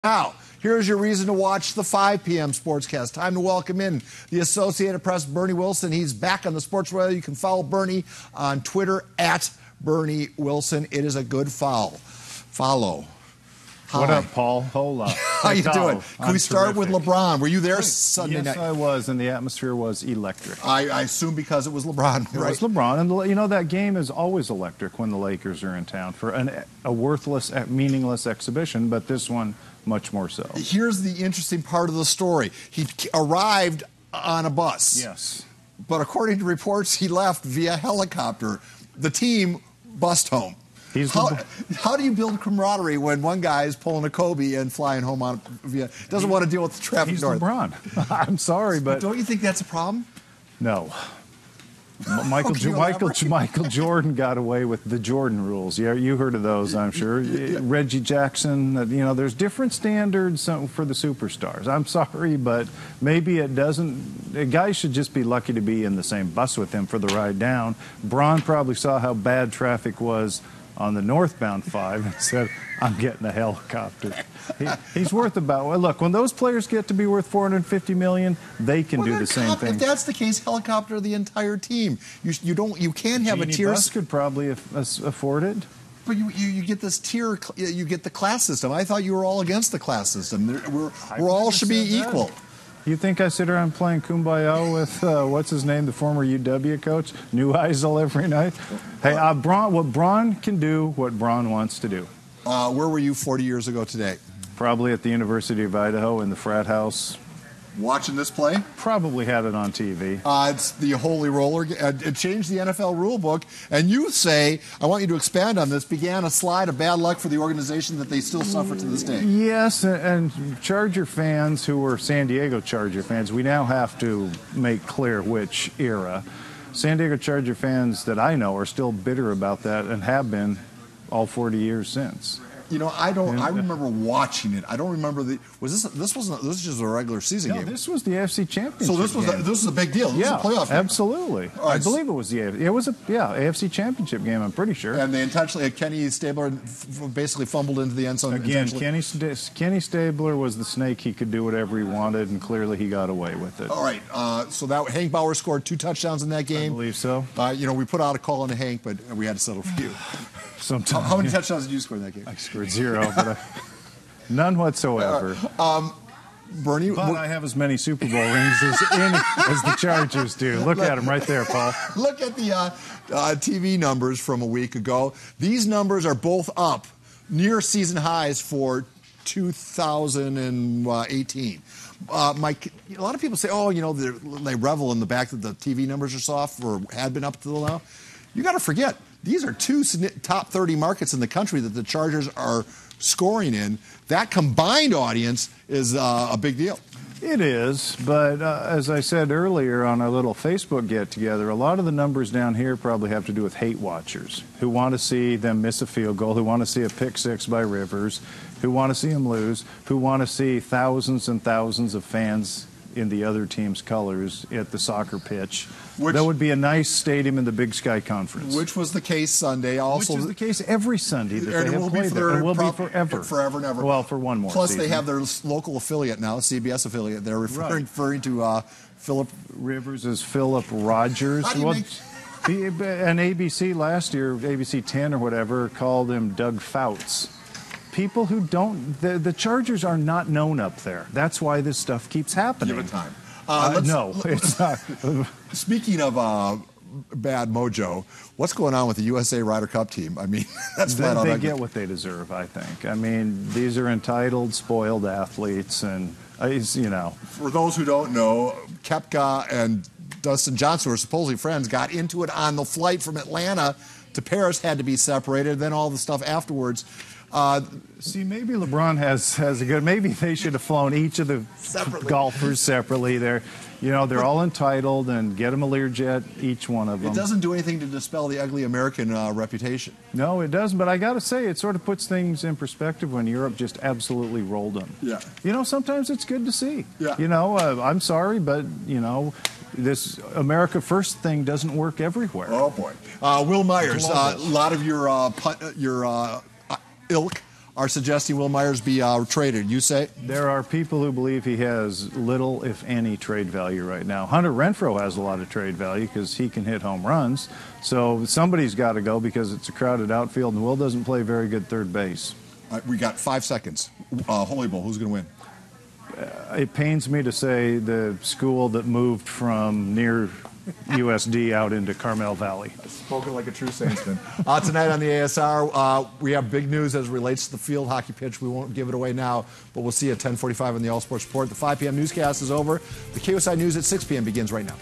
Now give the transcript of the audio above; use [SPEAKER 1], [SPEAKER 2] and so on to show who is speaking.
[SPEAKER 1] Now, here's your reason to watch the 5 p.m. Sportscast. Time to welcome in the Associated Press, Bernie Wilson. He's back on the Sports Radio. You can follow Bernie on Twitter at Bernie Wilson. It is a good follow. Hi.
[SPEAKER 2] What up, Paul? Hola.
[SPEAKER 1] How you doing? Can we start with LeBron? Were you there Sunday night?
[SPEAKER 2] Yes, I was, and the atmosphere was electric.
[SPEAKER 1] I assume because it was LeBron, right?
[SPEAKER 2] It was LeBron, and you know that game is always electric when the Lakers are in town for a worthless, meaningless exhibition, but this one much more so.
[SPEAKER 1] Here's the interesting part of the story. He arrived on a bus.
[SPEAKER 2] Yes.
[SPEAKER 1] But according to reports, he left via helicopter. The team bussed home. How do you build camaraderie when one guy is pulling a Kobe and flying home on via doesn't want to deal with the traffic?
[SPEAKER 2] He's LeBron. I'm sorry, but
[SPEAKER 1] don't you think that's a problem?
[SPEAKER 2] No. Michael Jordan got away with the Jordan rules. Yeah, you heard of those, I'm sure. Reggie Jackson. You know, there's different standards for the superstars. I'm sorry, but maybe it doesn't. A guy should just be lucky to be in the same bus with him for the ride down. Braun probably saw how bad traffic was on the northbound 5 and said, I'm getting a helicopter. He's worth about, well, look, when those players get to be worth $450 million, they can do the same thing.
[SPEAKER 1] If that's the case, helicopter the entire team. You can't have a tier.
[SPEAKER 2] Bus could probably afford it.
[SPEAKER 1] But you get this tier, you get the class system. I thought you were all against the class system. We're all should be equal.
[SPEAKER 2] You think I sit around playing Kumbaya with, what's his name, the former UW coach, Neuheisel every night? Hey, what Braun can do, what Braun wants to do.
[SPEAKER 1] Where were you 40 years ago today?
[SPEAKER 2] Probably at the University of Idaho in the frat house.
[SPEAKER 1] Watching this play?
[SPEAKER 2] Probably had it on TV.
[SPEAKER 1] It's the Holy Roller. It changed the NFL rule book. And you say, I want you to expand on this, began a slide of bad luck for the organization that they still suffer to this day.
[SPEAKER 2] Yes, and Charger fans who were San Diego Charger fans, we now have to make clear which era. San Diego Charger fans that I know are still bitter about that and have been all 40 years since.
[SPEAKER 1] You know, I remember watching it. I don't remember this was just a regular season game.
[SPEAKER 2] This was the AFC Championship.
[SPEAKER 1] So this was a big deal. This was a playoff game.
[SPEAKER 2] Absolutely. Right. I believe it was the AFC Championship game. I'm pretty sure.
[SPEAKER 1] And they intentionally, Kenny Stabler basically fumbled into the end zone.
[SPEAKER 2] Again, Kenny Stabler was the snake. He could do whatever he wanted, and clearly he got away with it.
[SPEAKER 1] All right. So that Hank Bauer scored 2 touchdowns in that game.
[SPEAKER 2] I believe so.
[SPEAKER 1] You know, we put out a call on Hank, but we had to settle for you.
[SPEAKER 2] Sometimes.
[SPEAKER 1] How many touchdowns did you score in that game?
[SPEAKER 2] I scored 0, but none whatsoever.
[SPEAKER 1] Bernie,
[SPEAKER 2] but I have as many Super Bowl rings as the Chargers do. Look at them right there, Paul.
[SPEAKER 1] Look at the TV numbers from a week ago. These numbers are both up near season highs for 2018. A lot of people say, oh, you know, they revel in the fact that the TV numbers are soft or had been up until now. You got to forget, these are 2 top 30 markets in the country that the Chargers are scoring in. That combined audience is a big deal.
[SPEAKER 2] It is, but as I said earlier on our little Facebook get-together, a lot of the numbers down here probably have to do with hate watchers who want to see them miss a field goal, who want to see a pick 6 by Rivers, who want to see them lose, who want to see thousands and thousands of fans in the other team's colors at the soccer pitch. That would be a nice stadium in the Big Sky Conference.
[SPEAKER 1] Which was the case Sunday. Also,
[SPEAKER 2] which is the case every Sunday that they have played there. It will be forever.
[SPEAKER 1] Forever and ever.
[SPEAKER 2] Well, for one more
[SPEAKER 1] Plus,
[SPEAKER 2] season.
[SPEAKER 1] they have their local affiliate now, CBS affiliate. They're referring to Philip
[SPEAKER 2] Rivers as Philip Rogers. And ABC last year, ABC 10 or whatever, called him Doug Fouts. People who don't, the Chargers are not known up there. That's why this stuff keeps happening.
[SPEAKER 1] Give it time.
[SPEAKER 2] No, it's not.
[SPEAKER 1] Speaking of bad mojo, what's going on with the USA Ryder Cup team? I mean, that's flat out.
[SPEAKER 2] They get what they deserve, I think. I mean, these are entitled, spoiled athletes, and you know.
[SPEAKER 1] For those who don't know, Koepka and Dustin Johnson were supposedly friends. Got into it on the flight from Atlanta to Paris. Had to be separated. Then all the stuff afterwards.
[SPEAKER 2] See, maybe LeBron has a good. Maybe they should have flown each of the golfers separately. They're all entitled, and get them a Learjet, each one of them.
[SPEAKER 1] It doesn't do anything to dispel the ugly American reputation.
[SPEAKER 2] No, it doesn't. But I got to say, it sort of puts things in perspective when Europe just absolutely rolled them.
[SPEAKER 1] Yeah.
[SPEAKER 2] You know, sometimes it's good to see.
[SPEAKER 1] Yeah.
[SPEAKER 2] You know, I'm sorry, but you know, this America First thing doesn't work everywhere.
[SPEAKER 1] Oh boy. Will Myers, a lot of your ilk are suggesting Will Myers be traded. You say?
[SPEAKER 2] There are people who believe he has little, if any, trade value right now. Hunter Renfroe has a lot of trade value because he can hit home runs. So somebody's got to go because it's a crowded outfield, and Will doesn't play very good third base.
[SPEAKER 1] We got 5 seconds. Holy Bull, who's going to win?
[SPEAKER 2] It pains me to say the school that moved from near USD out into Carmel Valley.
[SPEAKER 1] Spoken like a true Saintsman. Tonight on the ASR, we have big news as it relates to the field hockey pitch. We won't give it away now, but we'll see you at 10:45 on the All Sports Report. The 5 p.m. newscast is over. The KUSI News at 6 p.m. begins right now.